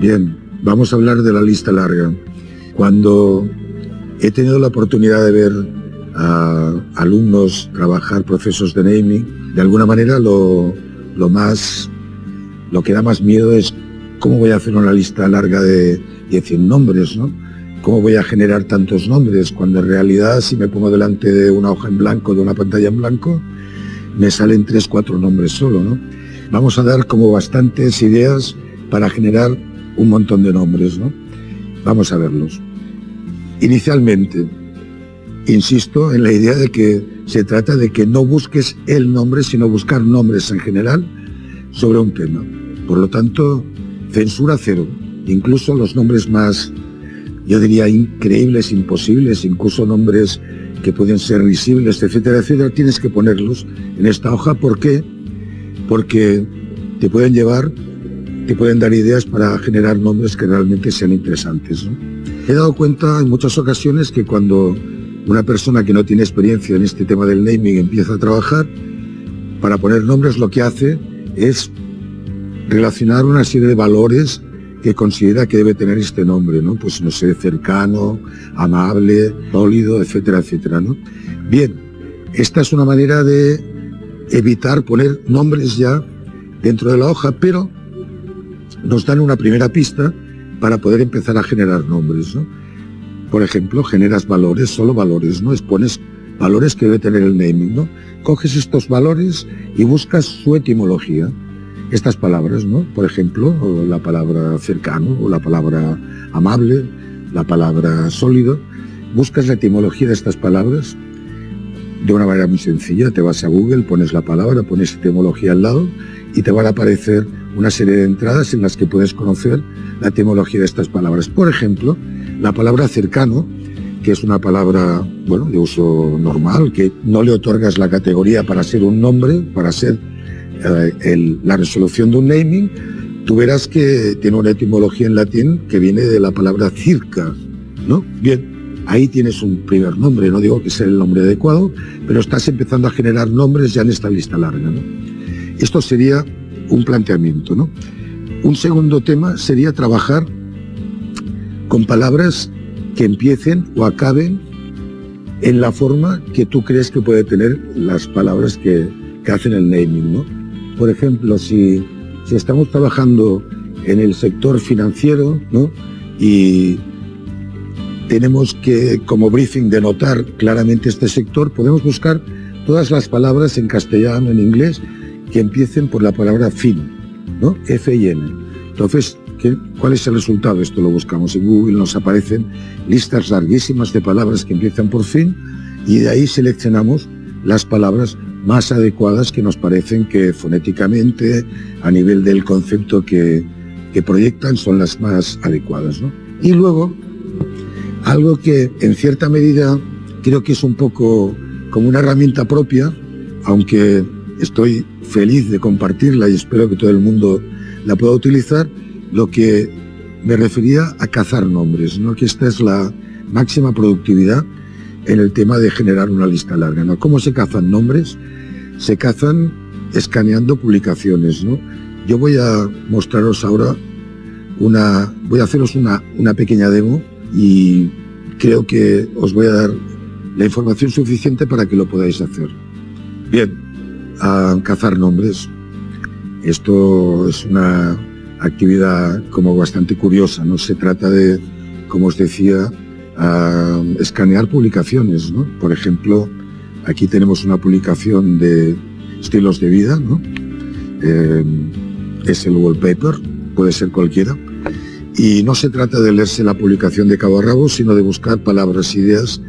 Bien, vamos a hablar de la lista larga. Cuando he tenido la oportunidad de ver a alumnos trabajar procesos de naming, de alguna manera lo que da más miedo es cómo voy a hacer una lista larga de 100 nombres, ¿no? ¿Cómo voy a generar tantos nombres? Cuando en realidad, si me pongo delante de una hoja en blanco, de una pantalla en blanco, me salen 3 o 4 nombres solo, ¿no? Vamos a dar como bastantes ideas para generar un montón de nombres, ¿no? Vamos a verlos. Inicialmente, insisto en la idea de que se trata de que no busques el nombre, sino buscar nombres en general sobre un tema. Por lo tanto, censura cero. Incluso los nombres más, yo diría, increíbles, imposibles, incluso nombres que pueden ser risibles, etcétera, etcétera, tienes que ponerlos en esta hoja. ¿Por qué? Porque te pueden dar ideas para generar nombres que realmente sean interesantes, ¿no? He dado cuenta en muchas ocasiones que cuando una persona que no tiene experiencia en este tema del naming empieza a trabajar, para poner nombres lo que hace es relacionar una serie de valores que considera que debe tener este nombre, ¿no? Pues no sé, cercano, amable, sólido, etcétera, etcétera, ¿no? Bien, esta es una manera de evitar poner nombres ya dentro de la hoja, pero nos dan una primera pista para poder empezar a generar nombres, ¿no? Por ejemplo, generas valores, solo valores, ¿no? Pones valores que debe tener el naming, ¿no? Coges estos valores y buscas su etimología. Estas palabras, ¿no? Por ejemplo, la palabra cercano, o la palabra amable, la palabra sólido. Buscas la etimología de estas palabras de una manera muy sencilla. Te vas a Google, pones la palabra, pones etimología al lado y te van a aparecer una serie de entradas en las que puedes conocer la etimología de estas palabras. Por ejemplo, la palabra cercano, que es una palabra, bueno, de uso normal, que no le otorgas la categoría para ser un nombre, para ser la resolución de un naming. Tú verás que tiene una etimología en latín que viene de la palabra circa, ¿no? Bien, ahí tienes un primer nombre, no digo que sea el nombre adecuado, pero estás empezando a generar nombres ya en esta lista larga, ¿no? Esto sería un planteamiento, ¿no? Un segundo tema sería trabajar con palabras que empiecen o acaben en la forma que tú crees que puede tener las palabras que hacen el naming, ¿no? Por ejemplo, si estamos trabajando en el sector financiero, ¿no? Y tenemos que, como briefing, denotar claramente este sector, podemos buscar todas las palabras en castellano, en inglés, que empiecen por la palabra fin, ¿no? F-I-N. Entonces, ¿cuál es el resultado? Esto lo buscamos en Google, nos aparecen listas larguísimas de palabras que empiezan por fin y de ahí seleccionamos las palabras más adecuadas que nos parecen que fonéticamente, a nivel del concepto que proyectan, son las más adecuadas, ¿no? Y luego, algo que en cierta medida creo que es un poco como una herramienta propia, aunque estoy feliz de compartirla y espero que todo el mundo la pueda utilizar, lo que me refería a cazar nombres, ¿no? Que esta es la máxima productividad en el tema de generar una lista larga, ¿no? ¿Cómo se cazan nombres? Se cazan escaneando publicaciones, ¿no? Yo voy a mostraros ahora voy a haceros una pequeña demo y creo que os voy a dar la información suficiente para que lo podáis hacer. Bien, a cazar nombres. Esto es una actividad como bastante curiosa, ¿no? Se trata de, como os decía, escanear publicaciones, ¿no? Por ejemplo, aquí tenemos una publicación de estilos de vida, ¿no? Es el wallpaper, puede ser cualquiera. Y no se trata de leerse la publicación de cabo a rabo, sino de buscar palabras, ideas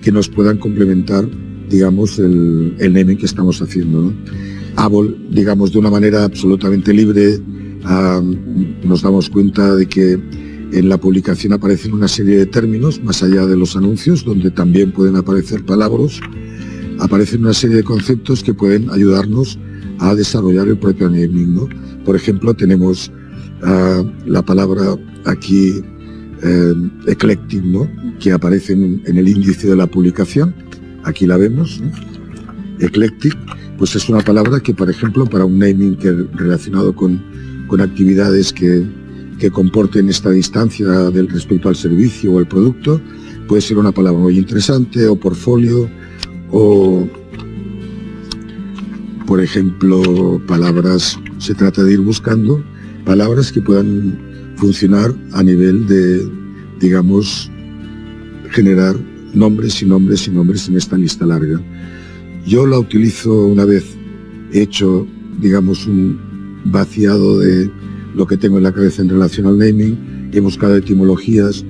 que nos puedan complementar, digamos, el naming que estamos haciendo, ¿no? Digamos, de una manera absolutamente libre, nos damos cuenta de que en la publicación aparecen una serie de términos, más allá de los anuncios, donde también pueden aparecer palabras, aparecen una serie de conceptos que pueden ayudarnos a desarrollar el propio naming, ¿no? Por ejemplo, tenemos la palabra aquí eclectic, ¿no? Que aparece en el índice de la publicación. Aquí la vemos, ¿no? Eclectic, pues es una palabra que, por ejemplo, para un naming relacionado con actividades que que comporten esta distancia del respecto al servicio o el producto. Puede ser una palabra muy interesante, o portfolio, o, por ejemplo, palabras, se trata de ir buscando palabras que puedan funcionar a nivel de, digamos, generar nombres y nombres y nombres en esta lista larga. Yo la utilizo una vez hecho, digamos, un vaciado de lo que tengo en la cabeza en relación al naming, he buscado etimologías,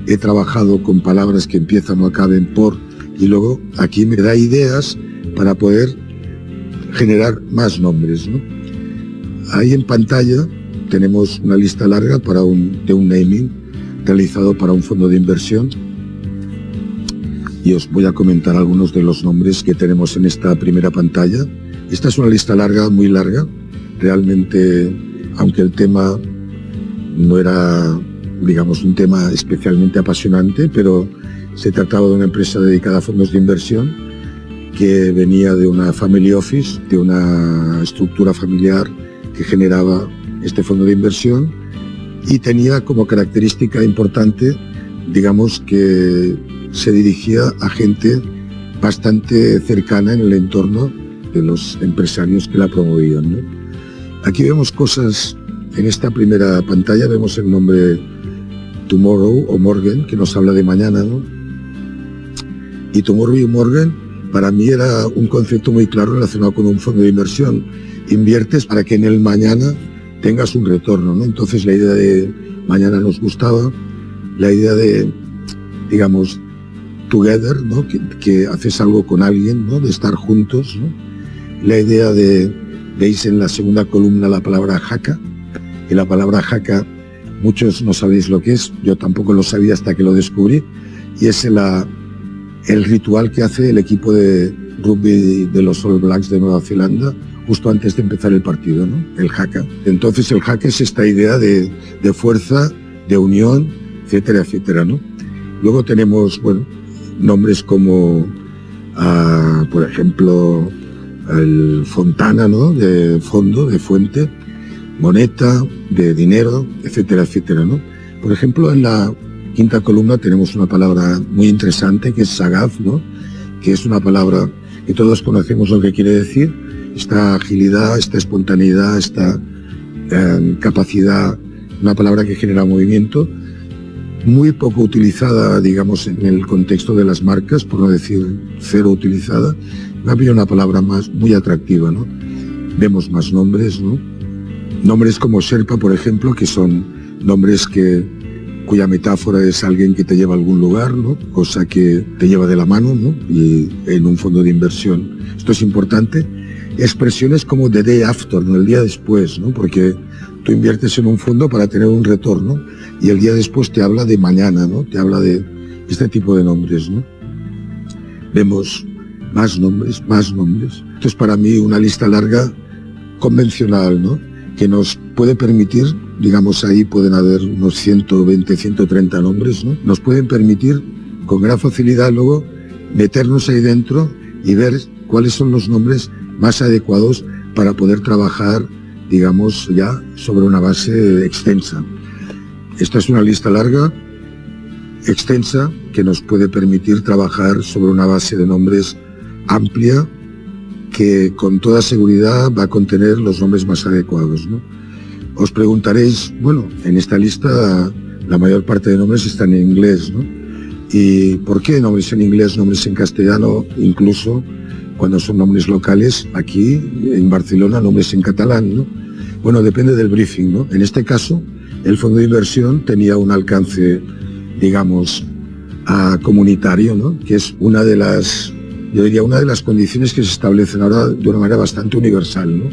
he trabajado con palabras que empiezan o acaben por, y luego aquí me da ideas para poder generar más nombres, ¿no? Ahí en pantalla tenemos una lista larga de un naming realizado para un fondo de inversión, y os voy a comentar algunos de los nombres que tenemos en esta primera pantalla. Esta es una lista larga, muy larga, realmente, aunque el tema no era, digamos, un tema especialmente apasionante, pero se trataba de una empresa dedicada a fondos de inversión que venía de una family office, de una estructura familiar que generaba este fondo de inversión, y tenía como característica importante, digamos, que se dirigía a gente bastante cercana en el entorno de los empresarios que la promovían, ¿no? Aquí vemos cosas, en esta primera pantalla vemos el nombre Tomorrow o Morgan, que nos habla de mañana, ¿no? Y Tomorrow y Morgan para mí era un concepto muy claro relacionado con un fondo de inversión. Inviertes para que en el mañana tengas un retorno, ¿no? Entonces la idea de mañana nos gustaba, la idea de, digamos, together, ¿no? Que haces algo con alguien, ¿no? De estar juntos, ¿no? La idea de, veis en la segunda columna la palabra jaca, y la palabra jaca, muchos no sabéis lo que es, yo tampoco lo sabía hasta que lo descubrí, y es el ritual que hace el equipo de rugby de los All Blacks de Nueva Zelanda justo antes de empezar el partido, ¿no? El haka. Entonces el haka es esta idea de fuerza, de unión, etcétera, etcétera, ¿no? Luego tenemos, bueno, nombres como, por ejemplo, el Fontana, ¿no? De fondo, de fuente, moneta, de dinero, etcétera, etcétera, ¿no? Por ejemplo, en la quinta columna tenemos una palabra muy interesante que es sagaz, ¿no? Que es una palabra que todos conocemos lo que quiere decir, esta agilidad, esta espontaneidad, esta capacidad, una palabra que genera movimiento, muy poco utilizada, digamos, en el contexto de las marcas, por no decir cero utilizada. Me ha habido una palabra más muy atractiva, ¿no? Vemos más nombres, ¿no? Nombres como Sherpa, por ejemplo, que son nombres cuya metáfora es alguien que te lleva a algún lugar, ¿no? Cosa que te lleva de la mano, ¿no? Y en un fondo de inversión esto es importante. Expresiones como the day after, ¿no? El día después, ¿no? Porque tú inviertes en un fondo para tener un retorno y el día después te habla de mañana, ¿no? Te habla de este tipo de nombres, ¿no? Vemos más nombres, más nombres. Esto es para mí una lista larga convencional, ¿no? Que nos puede permitir, digamos, ahí pueden haber unos 120, 130 nombres, ¿no? Nos pueden permitir con gran facilidad luego meternos ahí dentro y ver cuáles son los nombres más adecuados para poder trabajar, digamos, ya sobre una base extensa. Esta es una lista larga, extensa, que nos puede permitir trabajar sobre una base de nombres amplia, que con toda seguridad va a contener los nombres más adecuados, ¿no? Os preguntaréis, bueno, en esta lista la mayor parte de nombres están en inglés, ¿no? ¿Y por qué nombres en inglés, nombres en castellano, incluso cuando son nombres locales, aquí en Barcelona, nombres en catalán, ¿no? Bueno, depende del briefing, ¿no? En este caso, el fondo de inversión tenía un alcance, digamos, comunitario, ¿no? Que es una de las, yo diría, una de las condiciones que se establecen ahora de una manera bastante universal, ¿no?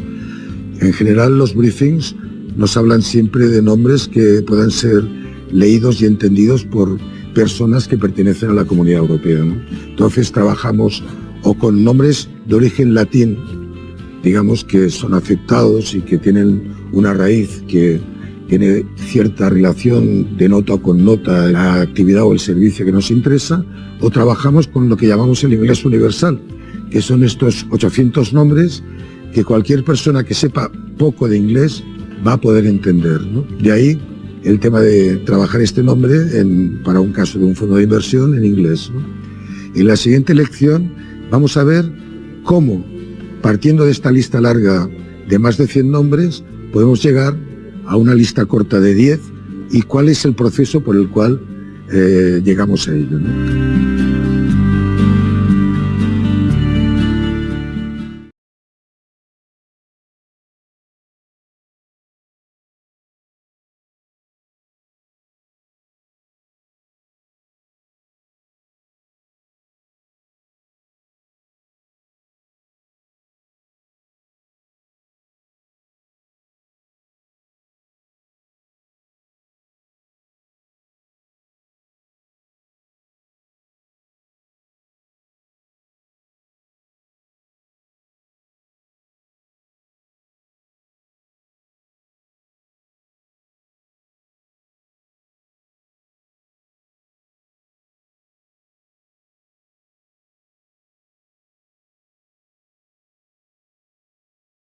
En general, los briefings nos hablan siempre de nombres que puedan ser leídos y entendidos por personas que pertenecen a la Comunidad Europea, ¿no? Entonces trabajamos o con nombres de origen latín, digamos, que son aceptados y que tienen una raíz que tiene cierta relación de nota o con nota la actividad o el servicio que nos interesa, o trabajamos con lo que llamamos el inglés universal, que son estos 800 nombres que cualquier persona que sepa poco de inglés va a poder entender, ¿no? De ahí el tema de trabajar este nombre para un caso de un fondo de inversión en inglés, ¿no? En la siguiente lección vamos a ver cómo, partiendo de esta lista larga de más de 100 nombres, podemos llegar a una lista corta de 10 y cuál es el proceso por el cual llegamos a ello, ¿no?